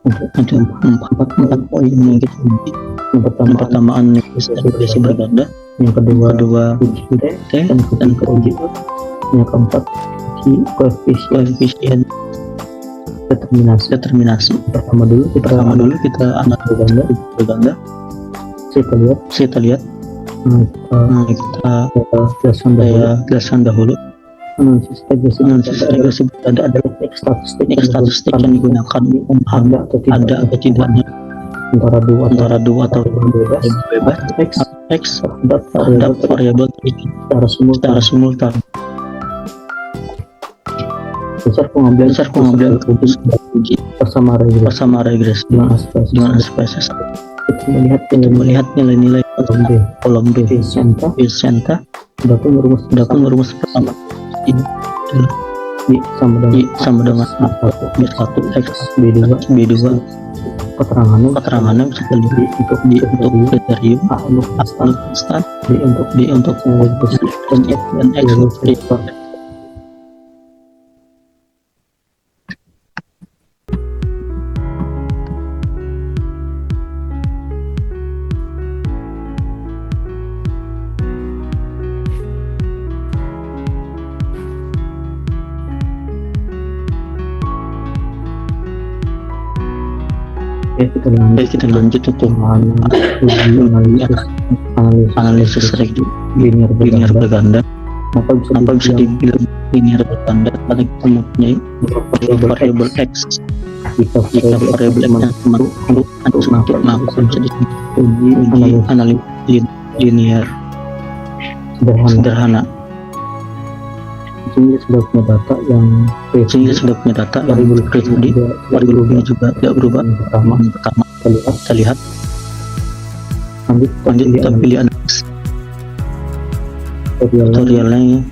4 poin yang kita uji. Yang pertama analisis dan prediksi berganda, yang kedua uji T, dan ketiga uji yang keempat koefisien determinasi. Pertama dulu kita analisis berganda. Kita lihat. Kita jelaskan dahulu. Analisis regresi berganda adalah teknik statistik yang digunakan ada atau tidaknya antara dua atau bebas X terhadap variabel secara simultan. Dasar pengambilan keputusan bersama regresi dengan SPSS. Kita melihat nilai-nilai kolom B. Vincenta dapat merumus pertama ini Y sama dengan B1 X B2 keterangannya bisa diberi untuk kriterium A untuk konstan, B untuk dan X untuk kita lanjut untuk analisis linear berganda. Apa bisa dibilang linear berganda karena kita mempunyai variabel X. Jika variabel X yang semakin maka bisa disebut uji analisis linear sederhana. Sehingga sudah punya data yang variabel ini juga tidak berubah. Pertama kita lihat lanjut kita pilih analisis tutorialnya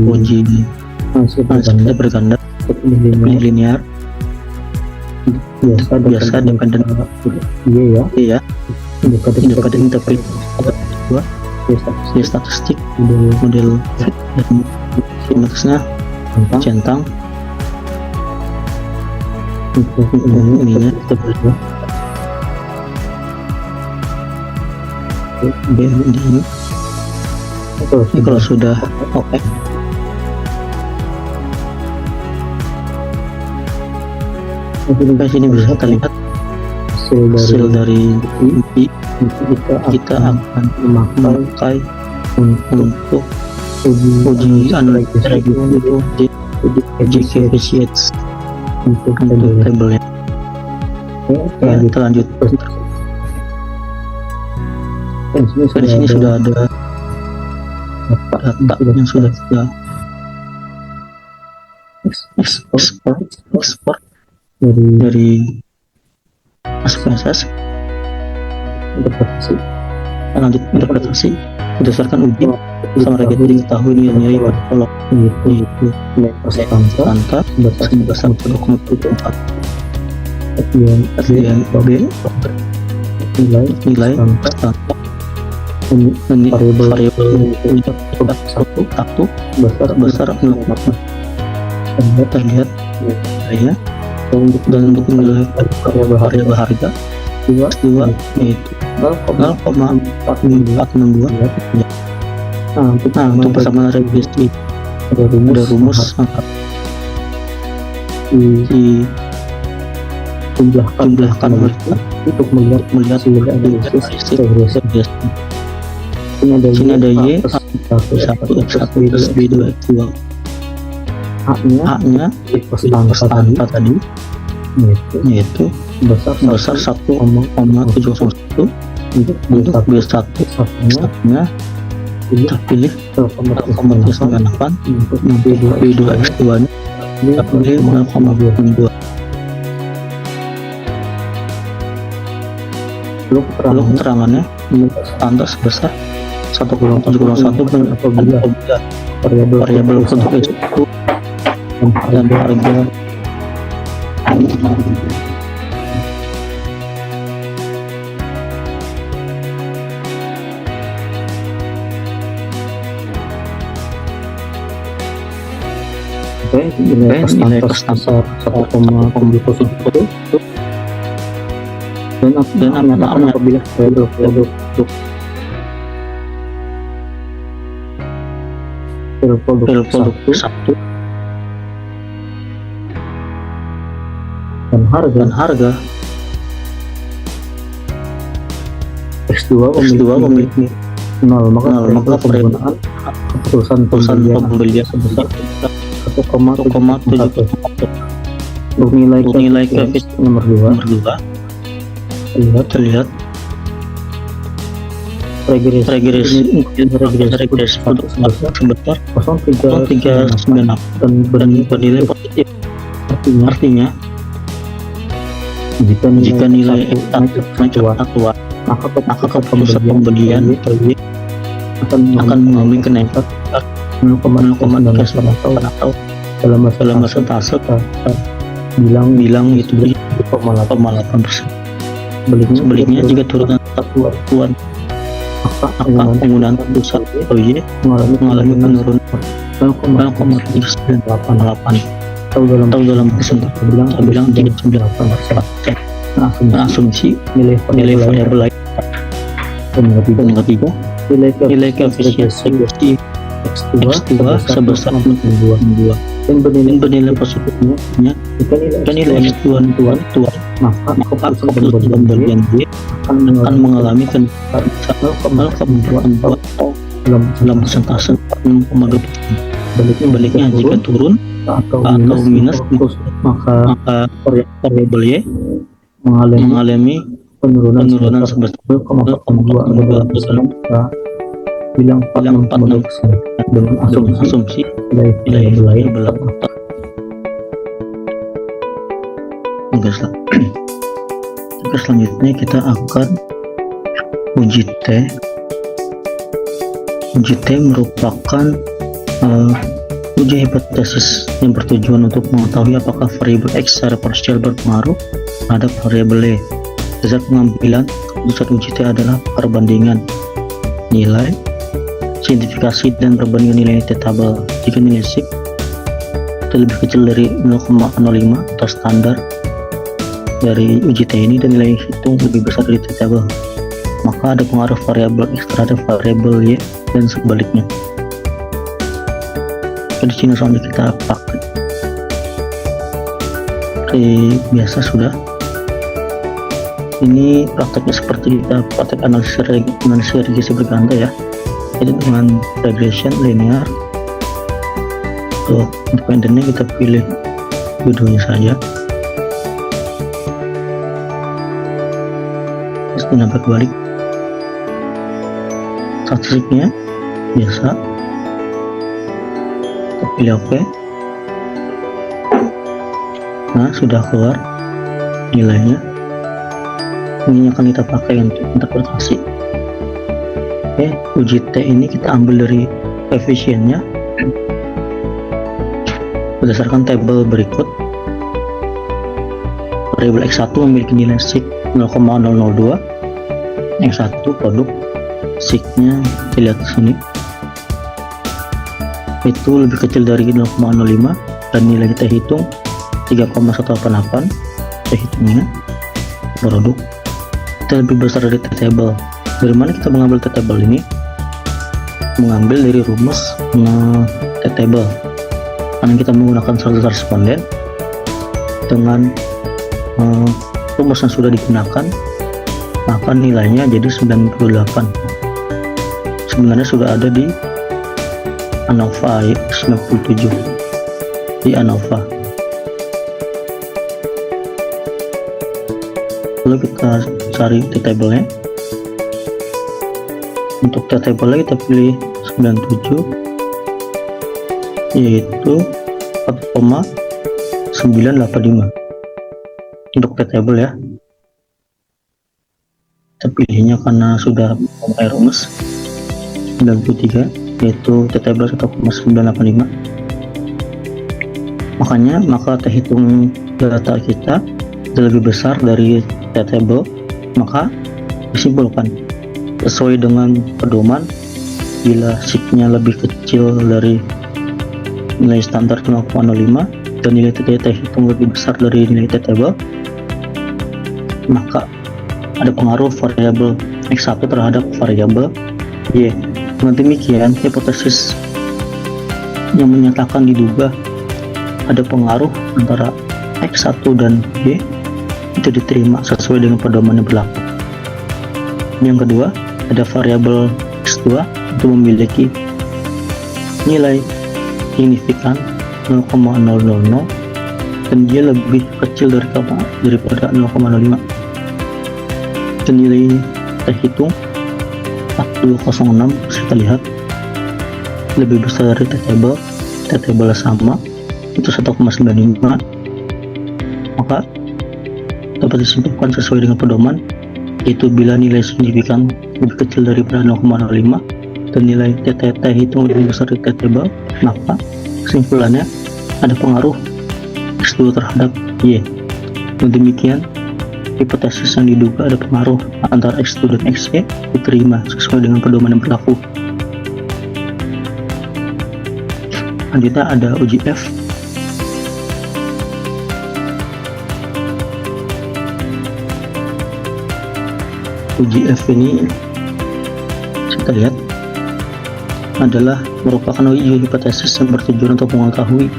uji hasilnya berganda pilih linear biasa dependen iya independen tapi dua statistik model sintaksnya centang ininya kita berdua ini kalau sudah oke. Di sini bisa kita lihat hasil dari kita akan memakai untuk uji analisis GKVCH untuk tabelnya. Ya, kita lanjut. Di sini sudah ada data yang sudah kita ekspor dari SPSS. Lanjut interpretasi berdasarkan uji sama regresi diketahui nilai pada kolom yaitu konstanta sebesar 1,74 kemudian B nilai konstanta variabel satu besar 0,4 terlihat ya. Dan untuk nilai variabel harga dua yaitu 0,462. Untuk persamaan regresi ada rumus jumlahkan mereka untuk melihat regresi. Sini ada Y 1 X1 plus B2 X2. A-nya konstanta tadi yaitu besar 1,701 untuk B1 satunya kita pilih 0,98 untuk B2 X2 nya kita pilih 0,22. Lalu keterangannya konstanta sebesar 1,701 apabila variabel untuk X1 dan harga nilai konstanta 1,701 dan apabila variabel produk satu dan harga X2 memiliki 0 maka penggunaan keputusan pembelian sebesar 1,71 untuk nilai KVC nomor 2 terlihat regresi untuk sebesar 0,398 dan bernilai positif. Artinya jika nilai mencapai keluar, maka keputusan pembelian akan mengalami kenaikan 0,398 atau dalam persentase bilang itu 0,8%. Sebaliknya jika turun tuan maka penggunaan pusat OY mengalami penurunan 0,398 atau dalam persentase bilang 398%. Asumsi nilai variabel lain yang ketiga nilai koefisiensi X2 sebesar 0,2 dan bernilai positifnya jika nilai X2 maka keputusan pembelian B akan mengalami kenaikan 0,4 dalam persentase 0,2%. Baliknya jika turun atau minus maka variabel Y mengalami penurunan sebesar 0,2 bilang 46% dengan asumsi nilai belakang. Selanjutnya kita akan uji T. Uji T merupakan uji hipotesis yang bertujuan untuk mengetahui apakah variabel X secara parsial berpengaruh terhadap variabel Y. Dasar pengambilan keputusan uji T adalah perbandingan nilai, simplifikasi, dan perbandingan nilai T tabel. Jika nilai sig itu lebih kecil dari 0,05 atau standar dari uji T ini dan nilai hitung lebih besar dari T tabel, maka ada pengaruh variabel X terhadap variabel Y dan sebaliknya. Di sini soalnya kita pakai biasa sudah. Ini prakteknya seperti kita praktek analisis regresi berganda ya, jadi dengan regression linear. Untuk independennya kita pilih videonya saja, terus menambah balik statistiknya biasa, kita pilih OK. Nah, sudah keluar nilainya. Ini akan kita pakai untuk interpretasi. Oke, uji T ini kita ambil dari koefisiennya berdasarkan tabel berikut. Variabel X1 memiliki nilai sig 0,002. X1 produk signya dilihat di sini itu lebih kecil dari 0,05 dan nilai kita hitung 3,188. Kita hitungnya produk kita lebih besar dari T-table. Dari mana kita mengambil T-table ini? Mengambil dari rumus T-table. Karena kita menggunakan salah satu responden dengan rumus yang sudah digunakan, maka nilainya jadi 98. Sebenarnya sudah ada di ANOVA 97 di ANOVA. Lalu kita cari T-table-nya. Untuk T-table kita pilih 97, yaitu 4,985 untuk T-table ya. Kita pilihnya karena sudah memakai rumus 93, yaitu T-table 1,985. Maka kita hitung data kita lebih besar dari T-table, maka disimpulkan sesuai dengan pedoman bila signya lebih kecil dari nilai standar 0,05 dan nilai T hitung lebih besar dari nilai T-table, maka ada pengaruh variabel X1 terhadap variabel Y. Dengan demikian, hipotesis yang menyatakan diduga ada pengaruh antara X1 dan Y itu diterima sesuai dengan pedoman yang berlaku. Yang kedua, ada variabel X2 itu memiliki nilai signifikan 0,000 dan dia lebih kecil daripada 0,05. dan nilai kita hitung 4006 kita lihat lebih besar dari T-table sama itu 1,95, maka dapat disimpulkan sesuai dengan pedoman, yaitu bila nilai signifikan lebih kecil daripada 0,05 dan nilai TTT hitung lebih besar dari T-table, maka kesimpulannya ada pengaruh X2 terhadap Y. Dengan demikian, hipotesis yang diduga ada pengaruh antara X2 dan XY diterima sesuai dengan pedoman yang berlaku. Selanjutnya ada uji F. Uji F ini kita lihat adalah merupakan uji hipotesis yang bertujuan untuk mengetahui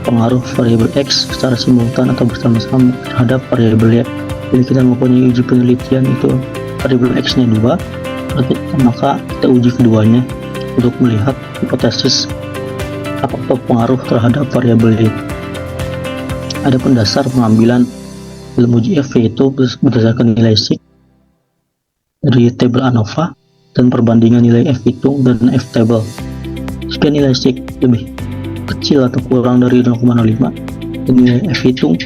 pengaruh variabel X secara simultan atau bersama-sama terhadap variabel Y. Jadi kita mempunyai uji penelitian itu variabel X nya 2, maka kita uji keduanya untuk melihat hipotesis apa pengaruh terhadap variabel Y. Ada pendasar pengambilan dalam uji F yaitu berdasarkan nilai sig dari tabel ANOVA dan perbandingan nilai F hitung dan F table. Jika nilai sig lebih kecil atau kurang dari 0,05 dan nilai F hitung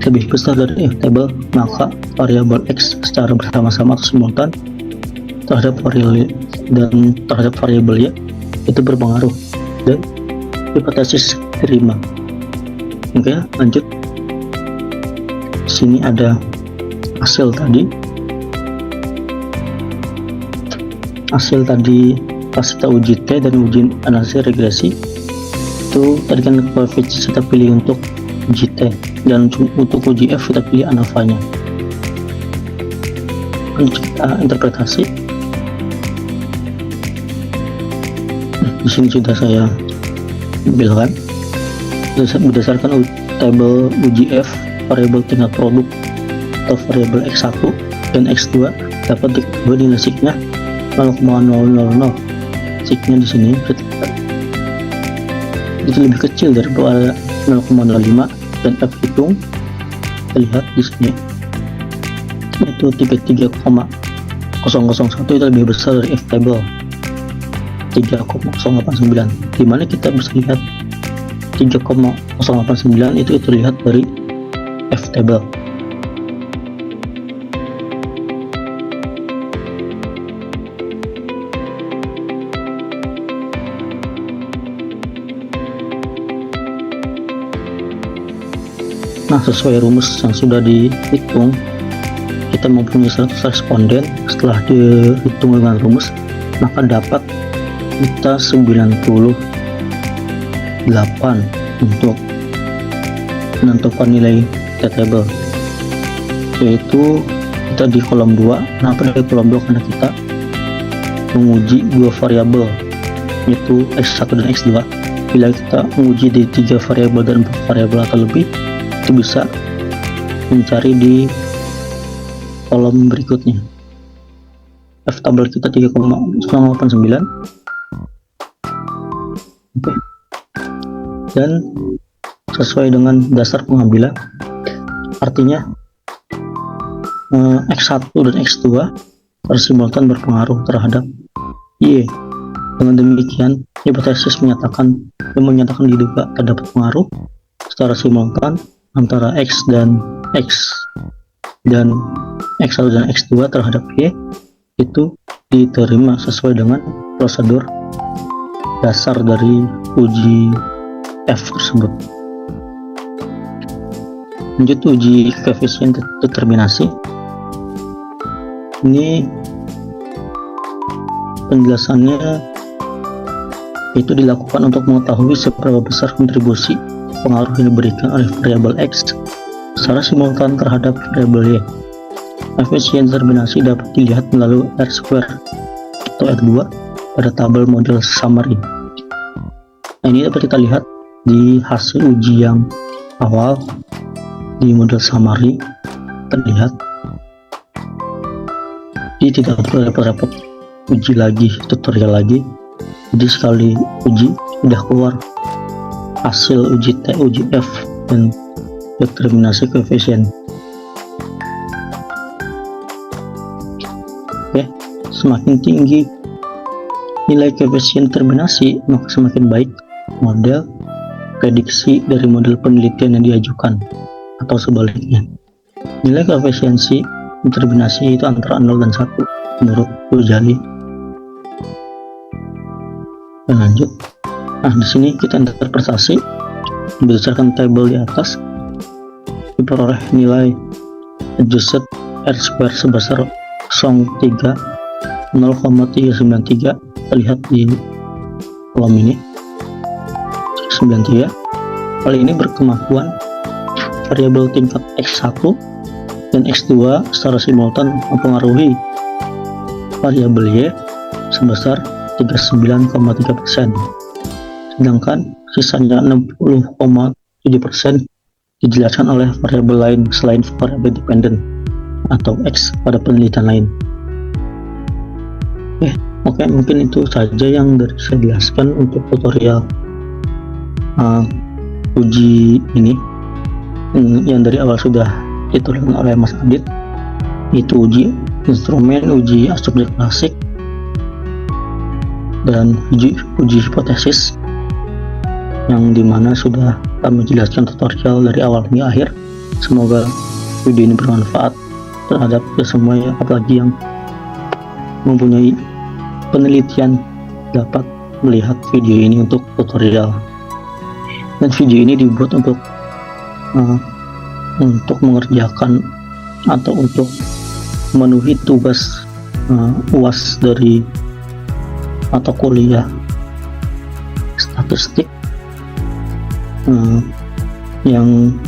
lebih besar dari F table, maka variabel X secara bersama-sama atau simultan terhadap variabel Y itu berpengaruh dan hipotesis terima. Oke, lanjut. Sini ada hasil tadi. Hasil tadi pas kita uji T dan uji analisis regresi itu tadi kan koefisien kita pilih untuk uji T dan untuk uji F kita pilih ANOVA-nya. Lanjut kita interpretasi. Di sini sudah saya ambilkan berdasarkan tabel uji F, variabel tingkat produk atau variabel X1 dan X2 dapat diketahui nilai signya 0,000. Signya di sini itu lebih kecil daripada 0,05 dan F hitung kita lihat di sini itu 33,001 itu lebih besar dari F table 3,089, dimana kita bisa lihat 3,089 itu terlihat dari F table. Nah, sesuai rumus yang sudah dihitung, kita mempunyai 100 responden. Setelah dihitung dengan rumus, maka dapat kita 98 untuk menentukan nilai T-table, yaitu kita di kolom 2. Kenapa di kolom 2? Karena kita menguji dua variabel, yaitu X1 dan X2. Bila kita menguji di 3 variabel dan 4 variabel atau lebih, itu bisa mencari di kolom berikutnya. F tabel kita 3,989. Oke. Dan sesuai dengan dasar pengambilan, artinya X1 dan X2 simultan berpengaruh terhadap Y. Dengan demikian, hipotesis menyatakan diduga terdapat pengaruh secara simultan antara X dan X dan X1 dan X2 terhadap Y itu diterima sesuai dengan prosedur dasar dari uji F tersebut. Lanjut uji koefisien determinasi. Ini penjelasannya itu dilakukan untuk mengetahui seberapa besar kontribusi pengaruh yang diberikan oleh variabel X secara simultan terhadap variabel Y. Koefisien determinasi dapat dilihat melalui R2 atau R2 pada tabel model summary. Nah, ini dapat kita lihat di hasil uji yang awal di model summary terlihat. Jadi tidak perlu repot-repot uji lagi, tutorial lagi. Jadi sekali uji sudah keluar hasil uji T, uji F dan determinasi koefisien. semakin tinggi nilai koefisien terminasi, maka semakin baik model prediksi dari model penelitian yang diajukan, atau sebaliknya. Nilai koefisiensi determinasi itu antara 0 dan 1 menurut Ghazali. Dan lanjut. Nah, di sini kita interpretasi berdasarkan tabel di atas, diperoleh nilai adjusted R-square sebesar 0,393 terlihat di kolom ini 93. Hal ini berkemampuan variabel tingkat X1 dan X2 secara simultan mempengaruhi variabel Y sebesar 39,3%, sedangkan sisanya 60,7% dijelaskan oleh variabel lain selain variabel dependen atau X pada penelitian lain. Oke, mungkin itu saja yang saya jelaskan untuk tutorial uji ini, yang dari awal sudah dituliskan oleh Mas Adit, itu uji instrumen, uji asumsi klasik, dan uji hipotesis, yang dimana sudah kami jelaskan tutorial dari awal hingga akhir. Semoga video ini bermanfaat terhadap semua, apalagi yang mempunyai penelitian dapat melihat video ini untuk tutorial. Dan video ini dibuat untuk mengerjakan atau untuk memenuhi tugas UAS dari mata kuliah statistik yang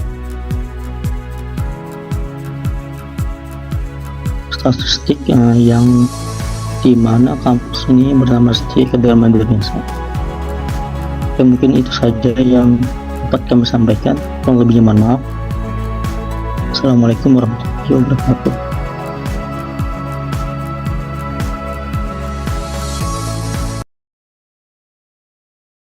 di mana kampus ini bernama Setia Keagamaan Indonesia. Dan mungkin itu saja yang dapat kami sampaikan. Kurang lebihnya mohon maaf. Assalamualaikum warahmatullahi wabarakatuh.